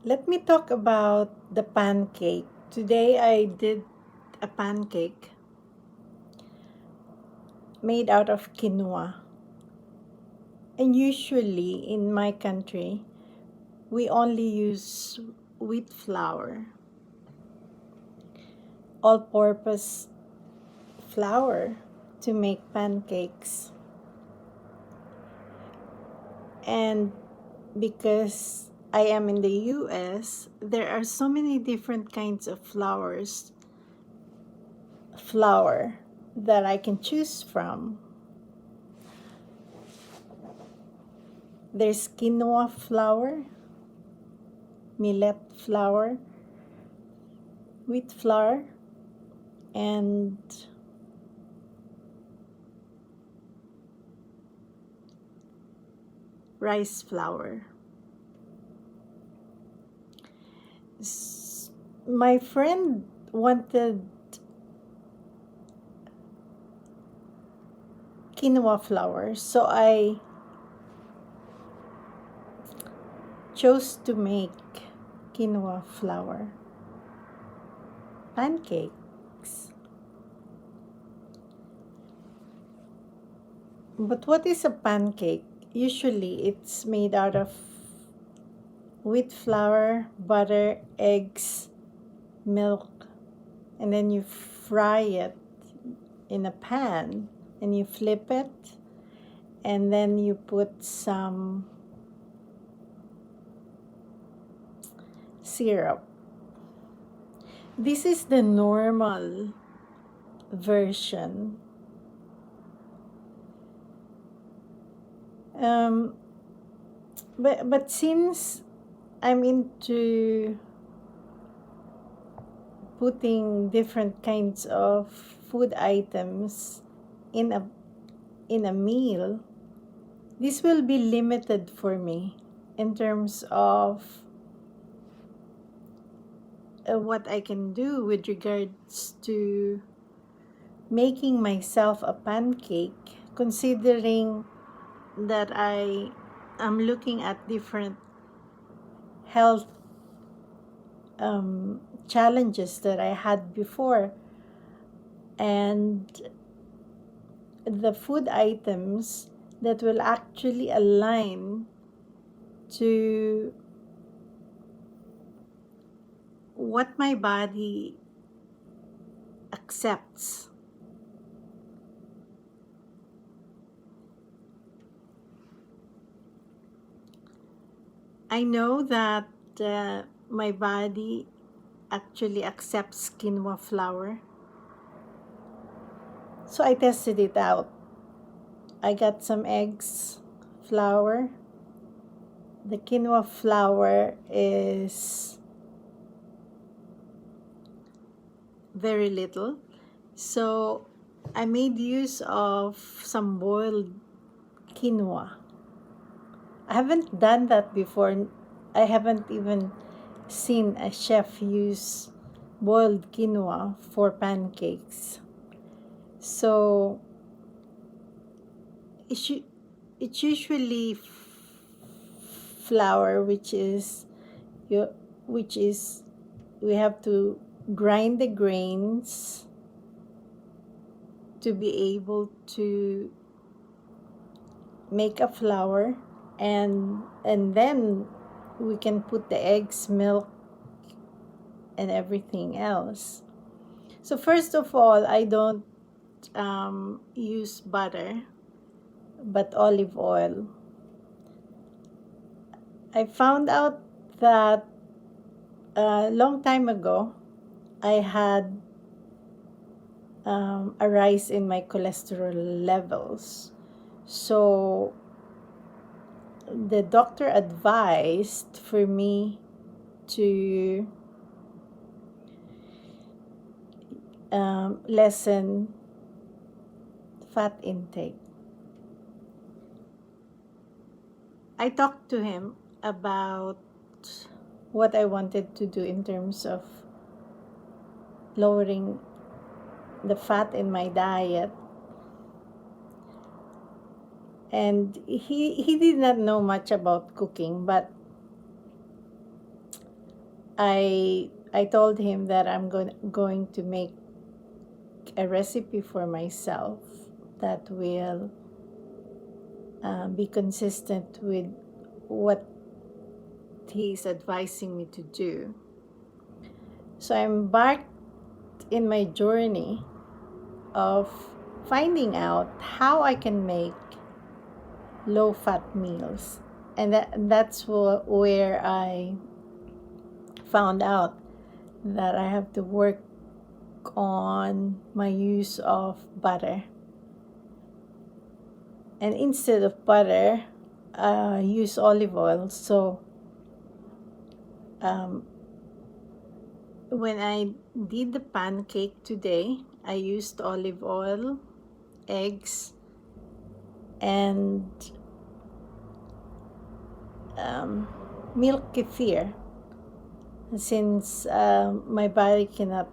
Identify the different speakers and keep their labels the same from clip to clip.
Speaker 1: Let me talk about the pancake. Today I did a pancake made out of quinoa. And usually in my country, we only use wheat flour, all purpose flour to make pancakes. And because I am in the US, there are so many different kinds of flour that I can choose from. There's quinoa flour, millet flour, wheat flour, and rice flour. My friend wanted quinoa flour, so I chose to make quinoa flour pancakes. But what is a pancake? Usually it's made out of wheat flour, butter, eggs, milk, and then you fry it in a pan and you flip it, and then you put some syrup. This is the normal version. But since I'm into putting different kinds of food items in a meal, this will be limited for me in terms of what I can do with regards to making myself a pancake, considering that I am looking at different health challenges that I had before, and the food items that will actually align to what my body accepts. I know that my body actually accepts quinoa flour, so I tested it out. I got some eggs, flour. The quinoa flour is very little, so I made use of some boiled quinoa. I haven't done that before. I haven't even seen a chef use boiled quinoa for pancakes. So it's usually flour, you which is we have to grind the grains to be able to make a flour, and then we can put the eggs, milk, and everything else. So first of all, I don't use butter, but olive oil. I found out that a long time ago, I had a rise in my cholesterol levels. So the doctor advised for me to lessen fat intake. I talked to him about what I wanted to do in terms of lowering the fat in my diet. And he did not know much about cooking, but I told him that I'm going to make a recipe for myself that will be consistent with what he's advising me to do. So I embarked in my journey of finding out how I can make low fat meals. And that's where I found out that I have to work on my use of butter. And instead of butter, use olive oil. So um, when I did the pancake today, I used olive oil, eggs, and um, milk kefir. Since my body cannot,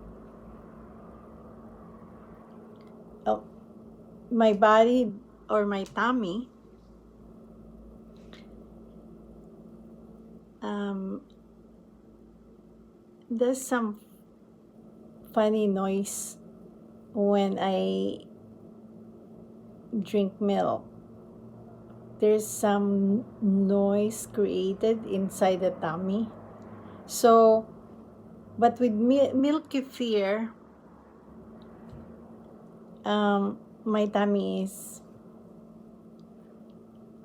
Speaker 1: oh, my body or my tummy um, does some funny noise when I drink milk. There's some noise created inside the tummy. So, but with milk kefir, my tummy is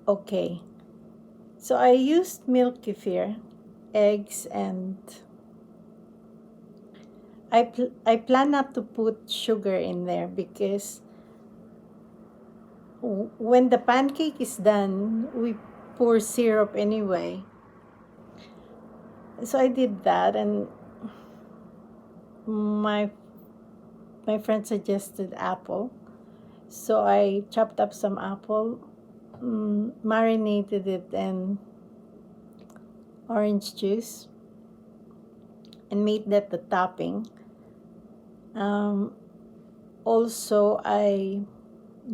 Speaker 1: okay. So I used milk kefir, eggs, and I plan not to put sugar in there because when the pancake is done, we pour syrup anyway. So I did that, and my my friend suggested apple. So I chopped up some apple, marinated it in orange juice, and made that the topping. Um, Also, I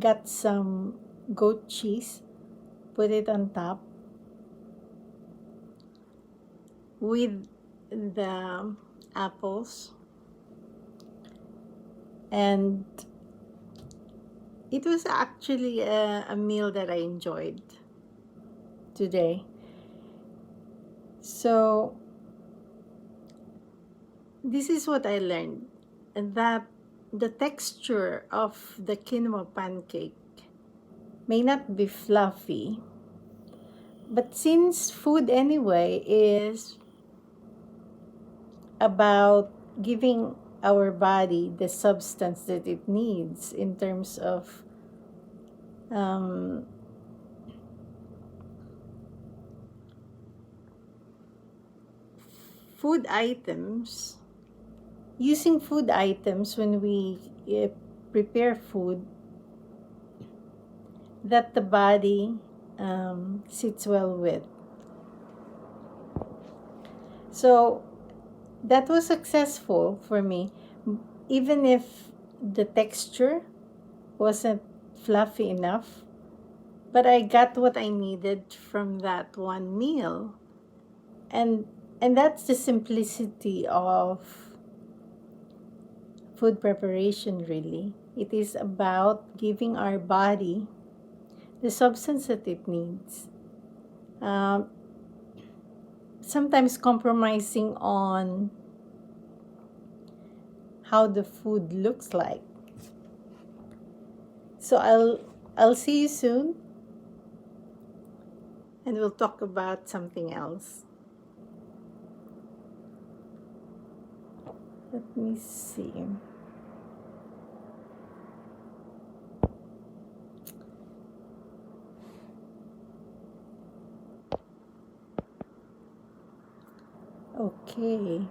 Speaker 1: got some goat cheese, put it on top with the apples, and it was actually a meal that I enjoyed today. So, this is what I learned, that the texture of the quinoa pancake may not be fluffy, but since food anyway is about giving our body the substance that it needs in terms of um, food items, using food items when we prepare food that the body sits well with. So that was successful for me, even if the texture wasn't fluffy enough. But I got what I needed from that one meal. And and that's the simplicity of food preparation really. It is about giving our body the substance that it needs. Um, Sometimes compromising on how the food looks like. So I'll see you soon, and we'll talk about something else. Let me see. Okay.